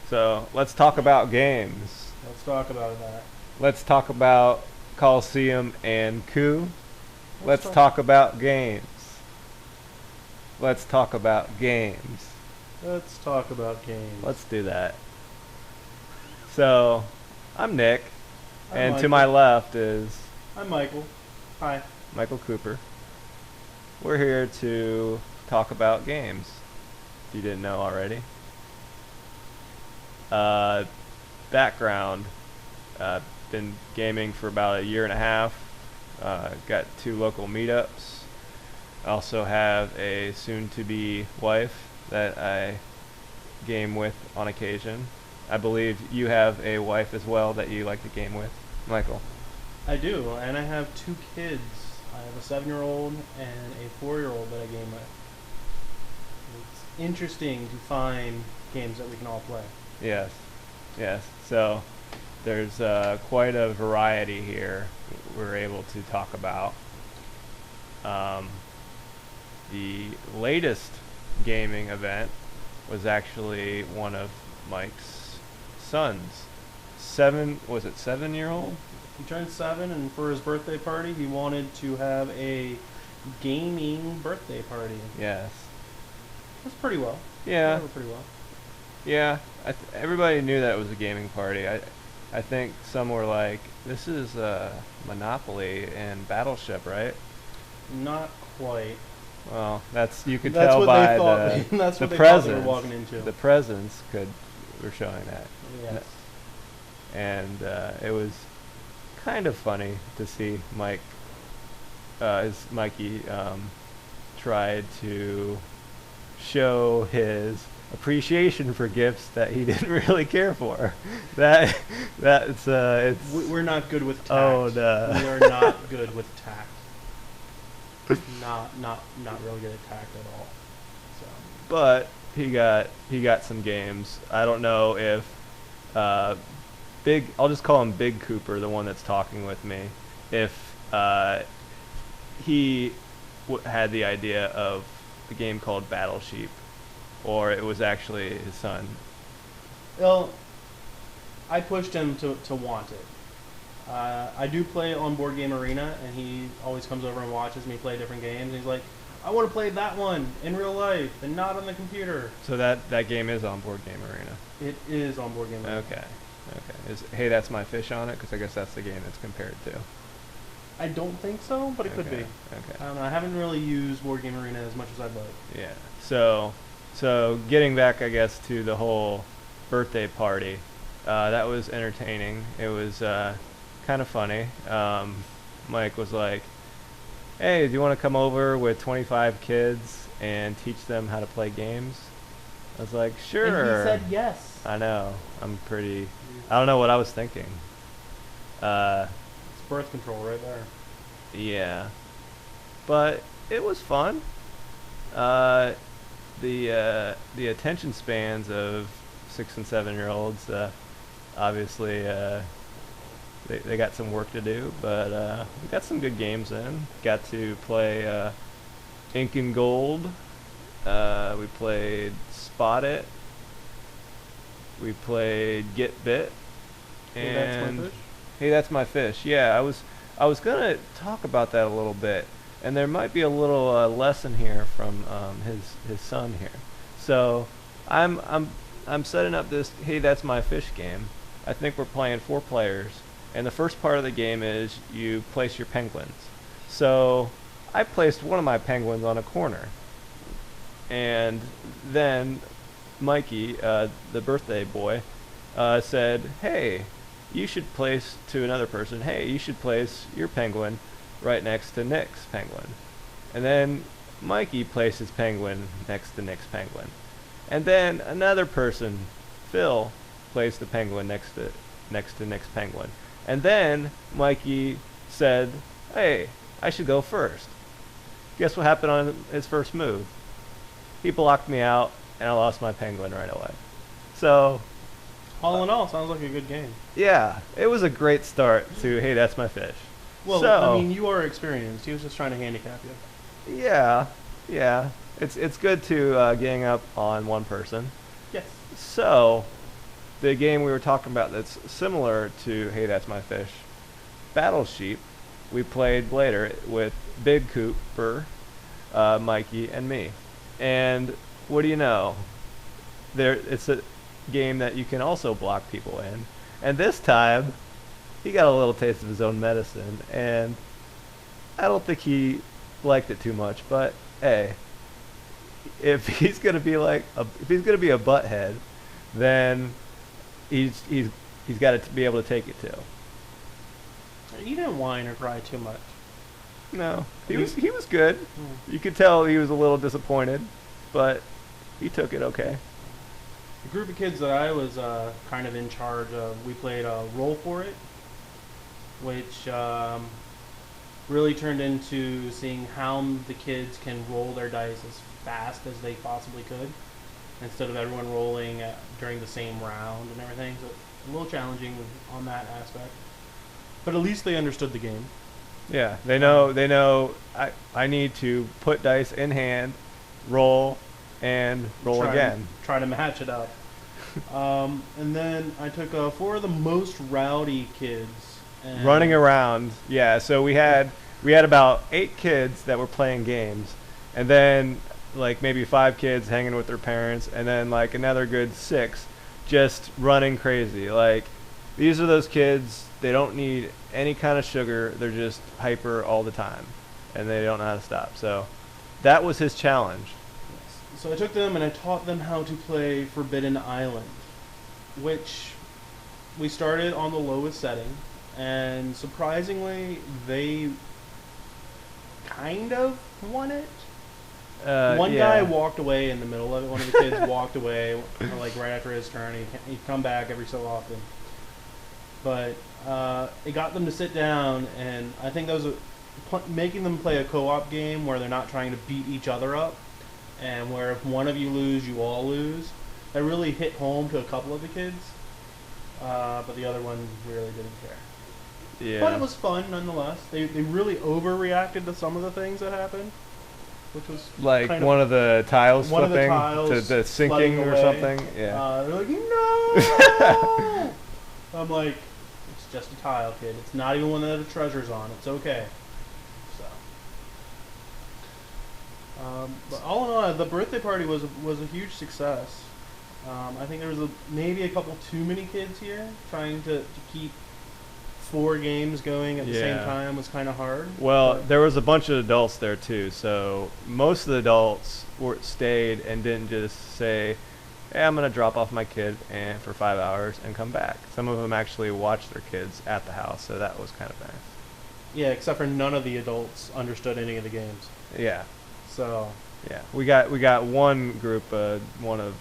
So let's talk about games. Let's talk about that. Let's talk about Coliseum and Coup. Let's Let's talk. talk about games. Let's talk about games. Let's talk about games. Let's do that. So, I'm Nick, I'm and to Michael. my left is I'm Michael. Hi. Michael Cooper. We're here to talk about games, if you didn't know already. Background, been gaming for about a year and a half. Got 2 local meetups. Also have a soon-to-be wife that I game with on occasion. I believe you have a wife as well that you like to game with, Michael. I do, and I have 2 kids. I have a 7-year-old and a 4-year-old that I game with. It's interesting to find games that we can all play. Yes, yes. So there's quite a variety here we're able to talk about. The latest gaming event was actually one of Mike's sons. 7-year-old? He turned 7, and for his birthday party, he wanted to have a gaming birthday party. Yes. That's pretty well. Yeah. Pretty well. Yeah. Everybody knew that it was a gaming party. I think some were like, this is Monopoly and Battleship, right? Not quite. Well, you could That's tell what by they thought. the That's the what they thought they were presents. walking into. The presents were showing that, Yes. and it was kind of funny to see Mikey tried to show his appreciation for gifts that he didn't really care for. It's We're not good with tact. Oh no. We are not good with tact. Not really good at tact at all. So But he got some games. I don't know if I'll just call him Big Cooper, the one that's talking with me. If he had the idea of a game called Battleship, or it was actually his son. well, I pushed him to want it. I do play on Board Game Arena, and he always comes over and watches me play different games. And he's like, I want to play that one in real life and not on the computer. So that game is on Board Game Arena. It is on Board Game Arena. Okay. Hey, that's my fish on it? Because I guess that's the game it's compared to. I don't think so, but it could be. Okay. I don't know. I haven't really used Board Game Arena as much as I'd like. Yeah. So getting back, I guess, to the whole birthday party, that was entertaining. It was kind of funny. Mike was like, "Hey, do you want to come over with 25 kids and teach them how to play games?" I was like, "Sure." And he said yes. I know. I don't know what I was thinking. It's birth control right there. Yeah. But it was fun. The attention spans of 6 and 7-year-olds, obviously, they got some work to do, but we got some good games in. Got to play Ink and Gold. We played Spot It. We played Get Bit. Hey, that's my fish? Hey, that's my fish. Yeah, I was gonna talk about that a little bit, and there might be a little lesson here from his son here. So I'm setting up this Hey, that's my fish game. I think we're playing 4 players, and the first part of the game is you place your penguins. So I placed one of my penguins on a corner, and then Mikey, the birthday boy, said, "Hey, you should place," to another person, "Hey, you should place your penguin right next to Nick's penguin." And then Mikey placed his penguin next to Nick's penguin. And then another person, Phil, placed the penguin next to Nick's penguin. And then Mikey said, "Hey, I should go first." Guess what happened on his first move? He blocked me out, and I lost my penguin right away. So, All in all, sounds like a good game. yeah, it was a great start to Hey, that's my fish. Well, So- I mean, you are experienced. He was just trying to handicap you. Yeah. It's good to gang up on one person. Yes. So, the game we were talking about that's similar to Hey That's My Fish, Battleship, we played later with Big Cooper, Mikey, and me. And what do you know? It's a game that you can also block people in. And this time, he got a little taste of his own medicine, and I don't think he liked it too much. But hey, if he's gonna be if he's gonna be a butthead, then he's got to be able to take it too. He didn't whine or cry too much. No, he was good. You could tell he was a little disappointed, but he took it okay. The group of kids that I was kind of in charge of, we played Roll For It, which really turned into seeing how the kids can roll their dice as fast as they possibly could, instead of everyone rolling during the same round and everything. So a little challenging on that aspect, but at least they understood the game. Yeah, they know. I need to put dice in hand, roll, and roll again. Try to match it up. And then I took 4 of the most rowdy kids running around. Yeah, so we had about 8 kids that were playing games, and then like maybe 5 kids hanging with their parents, and then like another good 6 just running crazy. Like, these are those kids, they don't need any kind of sugar, they're just hyper all the time, and they don't know how to stop. So that was his challenge. So I took them and I taught them how to play Forbidden Island, which we started on the lowest setting, and surprisingly they kind of won it. One guy walked away in the middle of it. One of the kids walked away like right after his turn. He'd come back every so often. But it got them to sit down, and I think that was making them play a co-op game where they're not trying to beat each other up, and where if one of you lose, you all lose. That really hit home to a couple of the kids, but the other one really didn't care. Yeah. But it was fun nonetheless. They really overreacted to some of the things that happened, which was like one of the tiles one flipping of the tiles to the sinking or something. Yeah. They're like, no. I'm like, it's just a tile, kid. It's not even one that the treasure's on. It's okay. So, but all in all, the birthday party was a huge success. I think there was maybe a couple too many kids here. Trying to keep 4 games going at the same time was kind of hard. Well, there was a bunch of adults there too, so most of the adults stayed and didn't just say, hey, I'm going to drop off my kid for 5 hours and come back. Some of them actually watched their kids at the house, so that was kind of nice. Yeah, except for none of the adults understood any of the games. Yeah. So yeah, we got one group, one of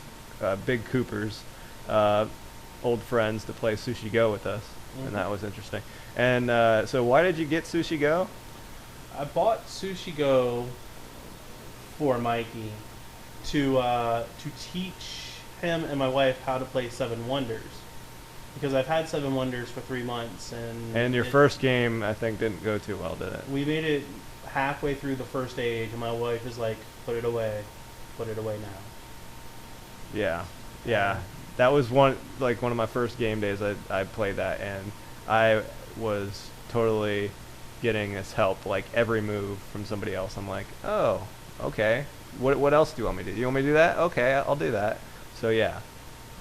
Big Cooper's old friends to play Sushi Go with us, and that was interesting. And so why did you get Sushi Go? I bought Sushi Go for Mikey to teach him and my wife how to play Seven Wonders, because I've had Seven Wonders for 3 months, and your first game I think didn't go too well, did it? We made it halfway through the first age, and my wife is like, put it away now. Yeah, that was one of my first game days. I played that, and I was totally getting this help, like every move from somebody else. I'm like, oh, okay, what else do you want me to do? You want me to do that? Okay, I'll do that. So yeah,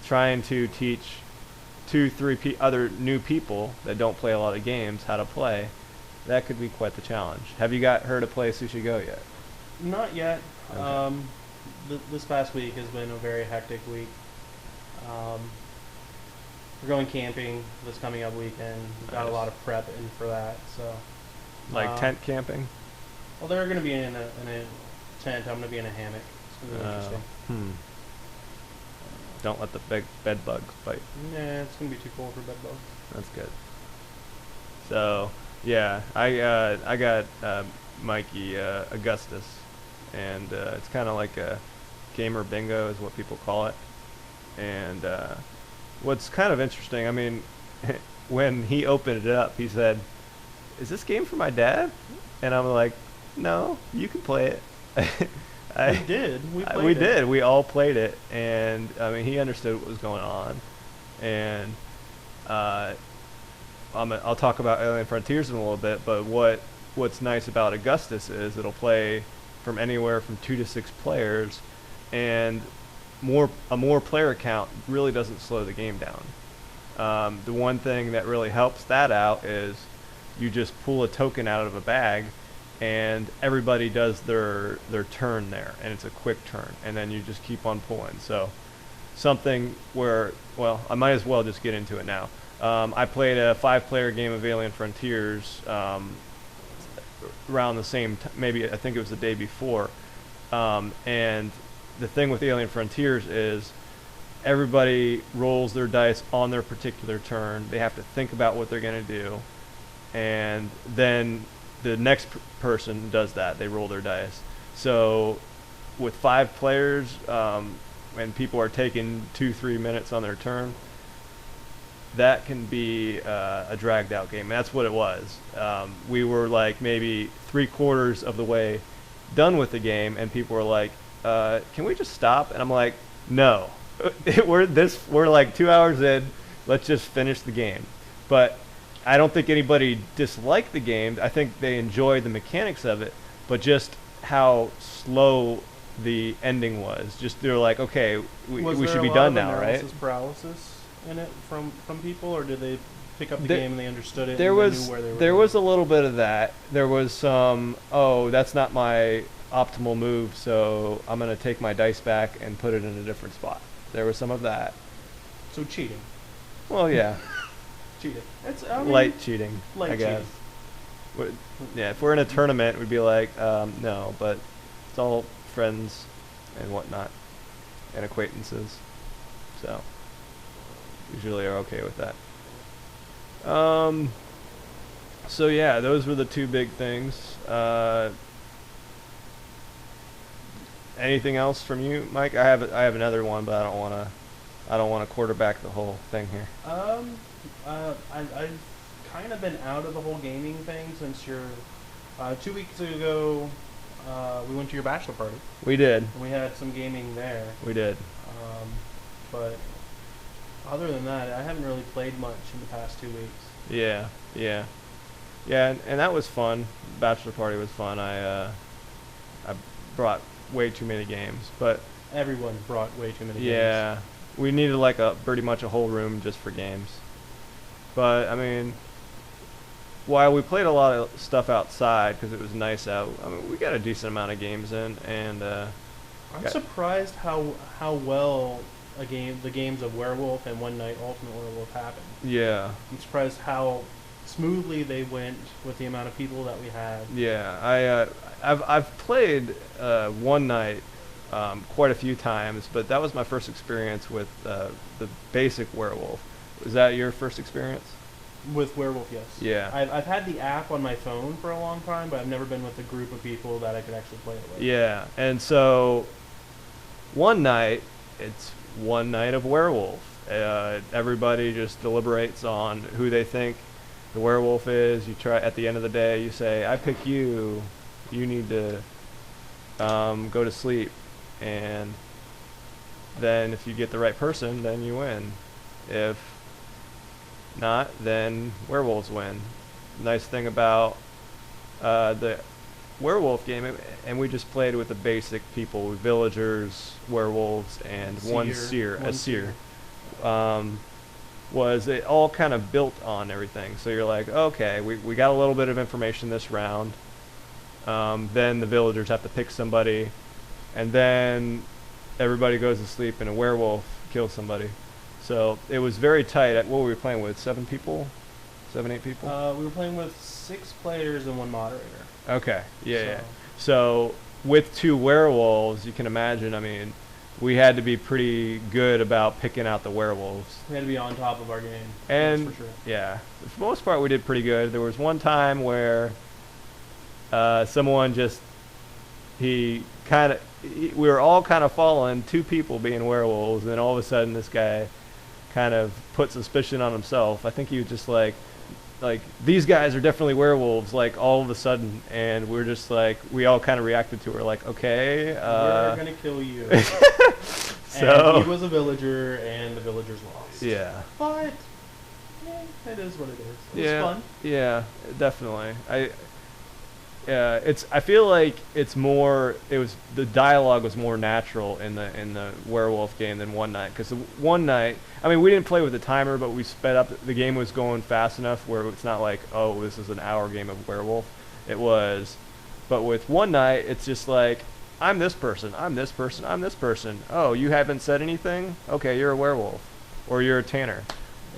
trying to teach 2-3 other new people that don't play a lot of games how to play, that could be quite the challenge. Have you got her to play Sushi Go yet? Not yet. Okay. This past week has been a very hectic week. We're going camping this coming up weekend. We've got a lot of prep in for that. So, like tent camping? Well, they're going to be in a tent. I'm going to be in a hammock. It's going to be interesting. Don't let the big bed bugs bite. Nah, it's going to be too cold for bed bugs. That's good. So yeah, I got Mikey Augustus, and it's kind of like a gamer bingo is what people call it. And what's kind of interesting, I mean, when he opened it up, he said, "Is this game for my dad?" And I'm like, "No, you can play it." We did. We all played it, and I mean, he understood what was going on, And I'll talk about Alien Frontiers in a little bit, but what's nice about Augustus is it'll play from anywhere from 2 to 6 players, and a more player count really doesn't slow the game down. The one thing that really helps that out is you just pull a token out of a bag, and everybody does their turn there, and it's a quick turn, and then you just keep on pulling. So something where, well, I might as well just get into it now. I played a 5-player game of Alien Frontiers around the same maybe I think it was the day before, and the thing with Alien Frontiers is everybody rolls their dice on their particular turn. They have to think about what they're going to do, and then the next person does that. They roll their dice. So with 5 players, and people are taking 2-3 minutes on their turn, that can be a dragged out game. And that's what it was. We were like maybe 3/4 of the way done with the game, and people were like, can we just stop? And I'm like, no. We're like 2 hours in. Let's just finish the game. But I don't think anybody disliked the game. I think they enjoyed the mechanics of it, but just how slow the ending was. Just they're like, okay, we should be done now, right? Was there paralysis in it from people, or did they pick up the game and they understood it? There and was they knew where they were there going? was a little bit of that. There was some, oh, that's not my optimal move, so I'm gonna take my dice back and put it in a different spot. There was some of that. So cheating. Well, yeah. Cheating. Light cheating, light I guess. cheating. Yeah, if we're in a tournament, we'd be like, no, but it's all friends and whatnot, and acquaintances, so usually are okay with that. So yeah, those were the 2 big things. Anything else from you, Mike? I have another one, but I don't want to quarterback the whole thing here. I've kind of been out of the whole gaming thing since your 2 weeks ago. We went to your bachelor party. We did. And we had some gaming there. We did. But other than that, I haven't really played much in the past 2 weeks. Yeah, and that was fun. Bachelor party was fun. I brought way too many games, but Everyone brought way too many games. yeah, we needed like pretty much a whole room just for games. But I mean, while we played a lot of stuff outside because it was nice out, I mean, we got a decent amount of games in, and I'm surprised how well the games of Werewolf and One Night Ultimate Werewolf happened. yeah, I'm surprised how smoothly they went with the amount of people that we had. yeah. I've played One Night quite a few times, but that was my first experience with the basic Werewolf. Was that your first experience? With Werewolf, yes. Yeah. I've had the app on my phone for a long time, but I've never been with a group of people that I could actually play it with. Yeah, and so One Night, it's one night of Werewolf. Everybody just deliberates on who they think the werewolf is. You try at the end of the day. You say, "I pick you. You need to go to sleep," and then if you get the right person, then you win. If not, then werewolves win. Nice thing about the werewolf game, and we just played with the basic people, villagers, werewolves, and one seer, was it all kind of built on everything. So you're like, okay, we got a little bit of information this round. Then the villagers have to pick somebody, and then everybody goes to sleep and a werewolf kills somebody. So it was very tight. What were we playing with? 7 people? 7, 8 people? We were playing with 6 players and 1 moderator. Okay, yeah. So with 2 werewolves, you can imagine, I mean, we had to be pretty good about picking out the werewolves. We had to be on top of our game. And that's for sure. yeah, for the most part we did pretty good. There was one time where someone just, we were all kind of following 2 people being werewolves, and then all of a sudden this guy kind of put suspicion on himself. I think he was just like, these guys are definitely werewolves, like all of a sudden, and we're just like, we all kind of reacted to it. We're like, okay, we're gonna kill you. So and he was a villager, and the villagers lost. yeah. But it is what it is. It's Yeah. fun. Yeah. Definitely. I feel like it's more. It was the dialogue was more natural in the werewolf game than One Night, because One Night. I mean, we didn't play with the timer, but we sped up. The game was going fast enough where it's not like, oh, this is an hour game of werewolf. It was, but with One Night, it's just like, I'm this person, I'm this person, I'm this person. Oh, you haven't said anything? Okay, you're a werewolf, or you're a tanner.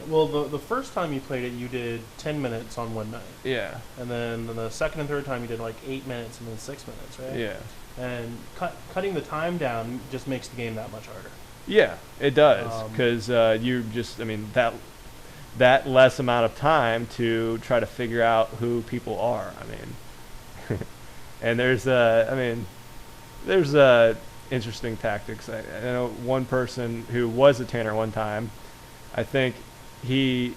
Well, the first time you played it, you did 10 minutes on One Night. Yeah. And then the second and third time, you did like 8 minutes and then 6 minutes, right? Yeah. And cutting the time down just makes the game that much harder. Yeah, it does, because you just, I mean, that less amount of time to try to figure out who people are. I mean, and there's interesting tactics. I know one person who was a tanner one time. I think he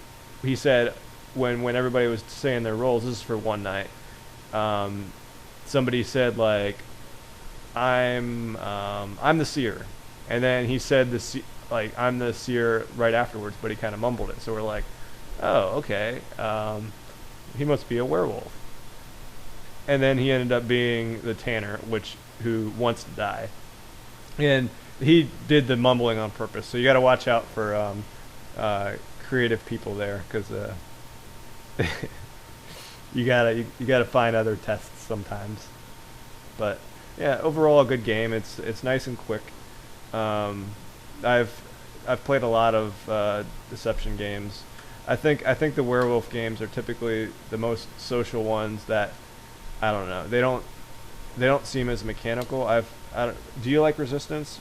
said when everybody was saying their roles, this is for One Night. Somebody said like, I'm the seer, and then he said like, I'm the seer right afterwards, but he kind of mumbled it. So we're like, oh, okay, he must be a werewolf. And then he ended up being the tanner, who wants to die, and he did the mumbling on purpose. So you got to watch out for creative people there, because you gotta find other tests sometimes. But yeah, overall a good game. It's nice and quick. I've played a lot of deception games. I think the werewolf games are typically the most social ones that, I don't know, they don't seem as mechanical. Do you like Resistance?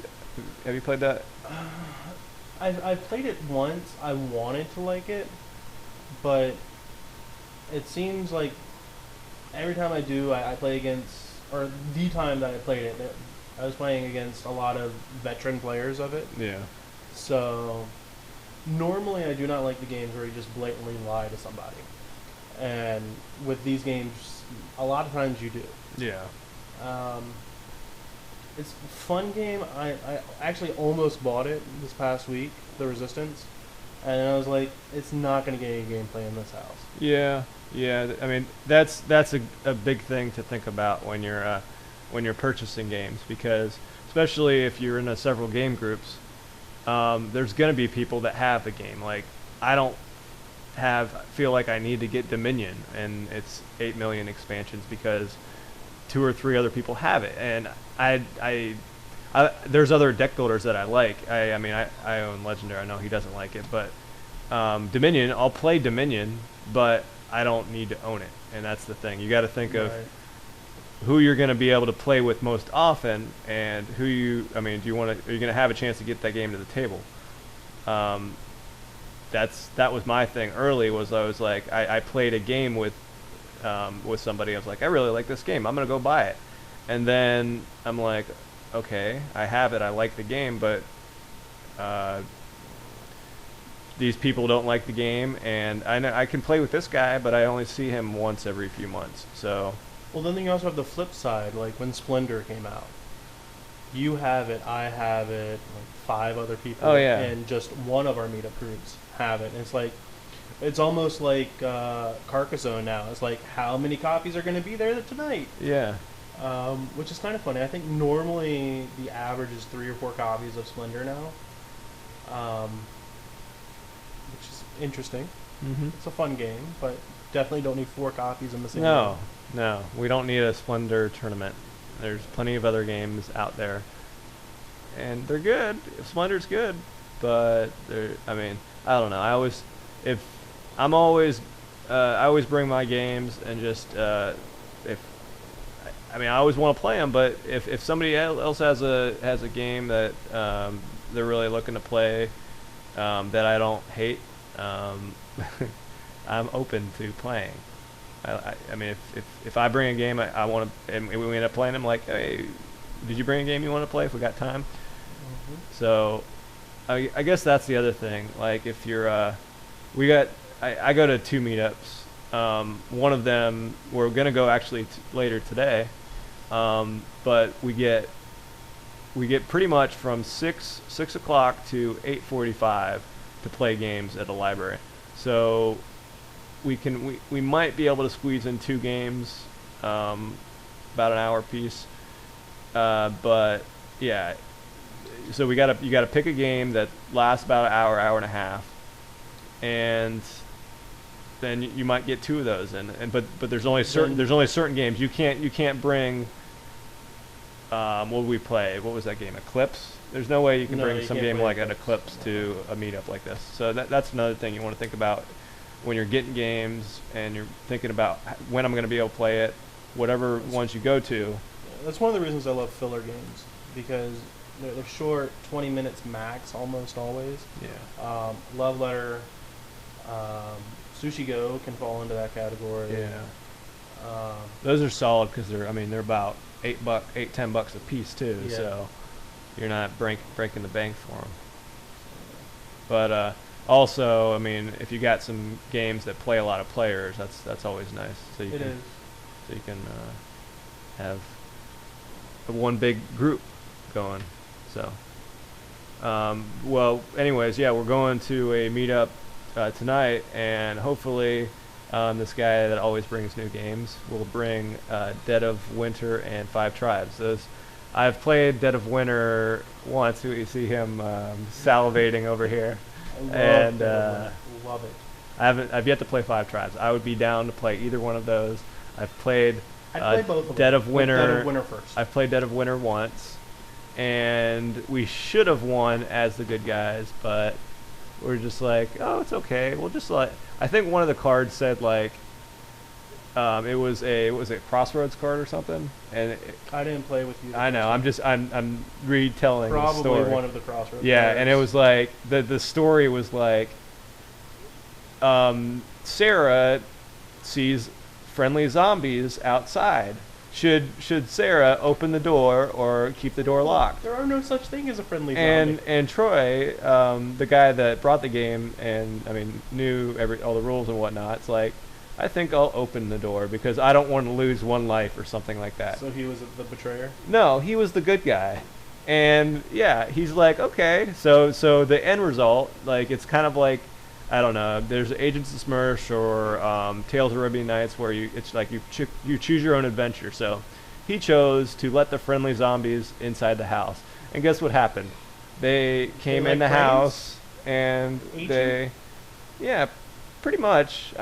Have you played that? I've played it once. I wanted to like it, but it seems like every time I do, I play against, or the time that I played it, I was playing against a lot of veteran players of it. Yeah. So normally I do not like the games where you just blatantly lie to somebody. And with these games, a lot of times you do. Yeah. It's a fun game. I actually almost bought it this past week, The Resistance, and I was like, it's not going to get any gameplay in this house. Yeah. I mean, that's a big thing to think about when you're purchasing games, because especially if you're in several game groups, there's going to be people that have the game. Like, I don't feel like I need to get Dominion and its 8 million expansions because 2 or 3 other people have it, and I there's other deck builders that I like. I own Legendary. I know he doesn't like it, but Dominion, I'll play Dominion, but I don't need to own it, and that's the thing. You got to think of who you're going to be able to play with most often, and are you going to have a chance to get that game to the table? That was my thing early. I was like, I played a game with somebody. I was like, I really like this game, I'm going to go buy it. And then I'm like, okay, I have it, I like the game, but these people don't like the game, and I know I can play with this guy, but I only see him once every few months. So, well, then you also have the flip side, like when Splendor came out. You have it, I have it, like 5 other people, and just one of our meetup groups have it. And it's like, it's almost like Carcassonne now. It's like, how many copies are going to be there tonight? Yeah. Which is kind of funny. I think normally the average is 3 or 4 copies of Splendor now, which is interesting. Mm-hmm. It's a fun game, but definitely don't need 4 copies in the same No, game. no, we don't need a Splendor tournament. There's plenty of other games out there, and they're good. Splendor's good, but I don't know. I always bring my games, and just I always want to play them. But if somebody else has a game that they're really looking to play, that I don't hate, I'm open to playing. If I bring a game I want to, and we end up playing, I'm like, hey, did you bring a game you want to play if we got time? Mm-hmm. So I guess that's the other thing. Like, if you're I go to 2 meetups. One of them we're gonna go actually later today, but we get we get pretty much from 6 o'clock to 8:45 to play games at the library. So we might be able to squeeze in 2 games, about an hour piece. But yeah, so you gotta pick a game that lasts about an hour and a half, and then you might get 2 of those. But there's only certain games you can't bring. What would we play? What was that game? Eclipse? There's no way you can bring some game like an Eclipse to a meetup like this. So that's another thing you want to think about when you're getting games and you're thinking about when I'm going to be able to play it, whatever ones you go to. That's one of the reasons I love filler games, because they're short, 20 minutes max, almost always. Yeah. Love Letter, Sushi Go can fall into that category. Yeah. Those are solid because they're about $8-10 a piece too. Yeah. So you're not breaking the bank for them. But also, I mean, if you got some games that play a lot of players, that's always nice. So you can have one big group going. So, well, anyways, yeah, we're going to a meetup tonight, and hopefully this guy that always brings new games will bring Dead of Winter and 5 Tribes. I've played Dead of Winter once. You see him salivating over here. Love it. I've yet to play 5 Tribes. I would be down to play either one of those. I've played both of Dead them. of Winter. Dead of Winter first. I've played Dead of Winter once, and we should have won as the good guys, but we're just like, oh, it's okay. We'll just I think one of the cards said it was a Crossroads card or something, and I didn't play with you. I know. I'm retelling the story. Probably one of the Crossroads. Yeah, cards. And it was like the story was like, Sarah sees friendly zombies outside. Should Sarah open the door or keep the door locked? There are no such thing as a friendly zombie. And Troy, the guy that brought the game and knew all the rules and whatnot, it's like, I think I'll open the door because I don't want to lose one life or something like that. So he was the betrayer? No, he was the good guy. And yeah, he's like, okay, so the end result, it's kind of like, I don't know, there's Agents of Smersh or Tales of Arabian Nights where it's like you choose your own adventure. So he chose to let the friendly zombies inside the house. And guess what happened? They came in the house and yeah, pretty much.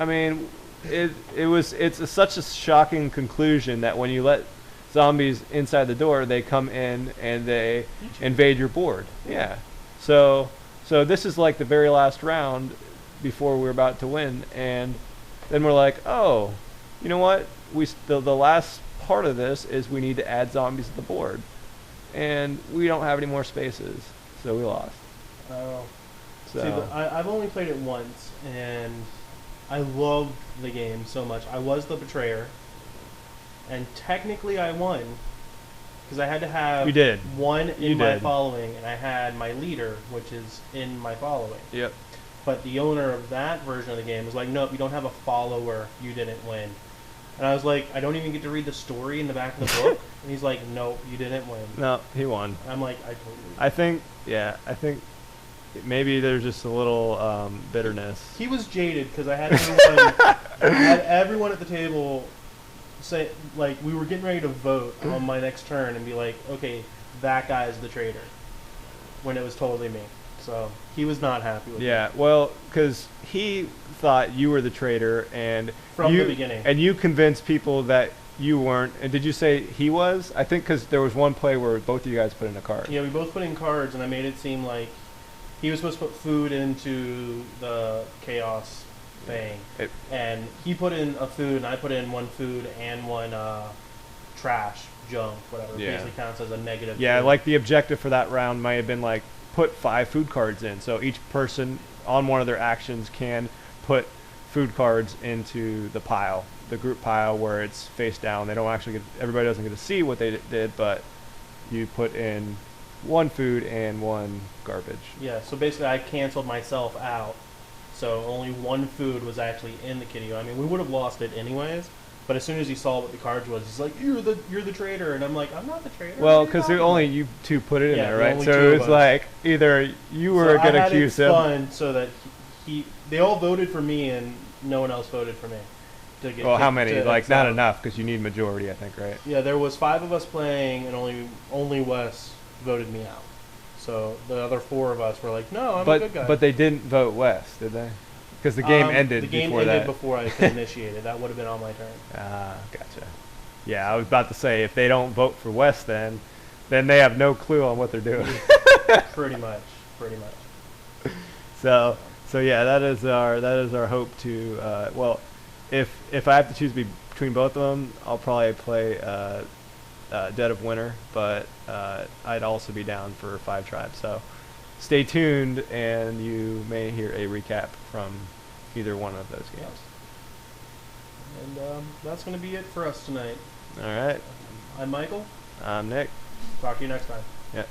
It's such a shocking conclusion that when you let zombies inside the door, they come in and they invade your board. Yeah. So this is like the very last round before we're about to win, and then we're like, oh, you know what? The last part of this is we need to add zombies to the board, and we don't have any more spaces, so we lost. Oh. So see, I've only played it once, and I loved the game so much. I was the betrayer, and technically I won because I had to have one in my following, and I had my leader, which is in my following. Yep. But the owner of that version of the game was like, nope, you don't have a follower, you didn't win. And I was like, I don't even get to read the story in the back of the book. And he's like, nope, you didn't win. No, he won. And I'm like, I think maybe there's just a little bitterness. He was jaded because I had everyone at the table say, like, we were getting ready to vote on my next turn and be like, okay, that guy's the traitor. When it was totally me. So he was not happy with it. Yeah, well, because he thought you were the traitor, and from the beginning, and you convinced people that you weren't. And did you say he was? I think because there was one play where both of you guys put in a card. Yeah, we both put in cards, and I made it seem like he was supposed to put food into the chaos thing, and he put in a food, and I put in one food and one trash, junk, whatever. Yeah. Basically counts as a negative. Yeah, food. Like the objective for that round might have been like, put 5 food cards in, so each person on one of their actions can put food cards into the pile, the group pile where it's face down. They don't actually everybody doesn't get to see what they did, but you put in 1 food and 1 garbage. Yeah, so basically I canceled myself out, so only 1 food was actually in the kitty. I mean, we would have lost it anyways, But as soon as he saw what the cards was, he's like, "You're the traitor," and I'm like, "I'm not the traitor." Well, What are you because talking only about?" you two put it in Yeah, there, the right? only So two it of was us. like either you were So gonna I had accuse it him. fun so that they all voted for me and no one else voted for me. To get Well, how to many? Like not excel. enough because you need majority, I think, right? Yeah, there was 5 of us playing, and only Wes voted me out. So the other 4 of us were like, "No, I'm a good guy." But they didn't vote West, did they? Because the game ended. The game before ended that. before I could initiate it. That would have been on my turn. Ah, gotcha. Yeah, I was about to say if they don't vote for West, then they have no clue on what they're doing. Pretty much. So yeah, that is our hope to. Well, if I have to choose between both of them, I'll probably play Dead of Winter, but I'd also be down for 5 tribes. So stay tuned, and you may hear a recap from either one of those games. And that's going to be it for us tonight. All right. I'm Michael. I'm Nick. Talk to you next time. Yep.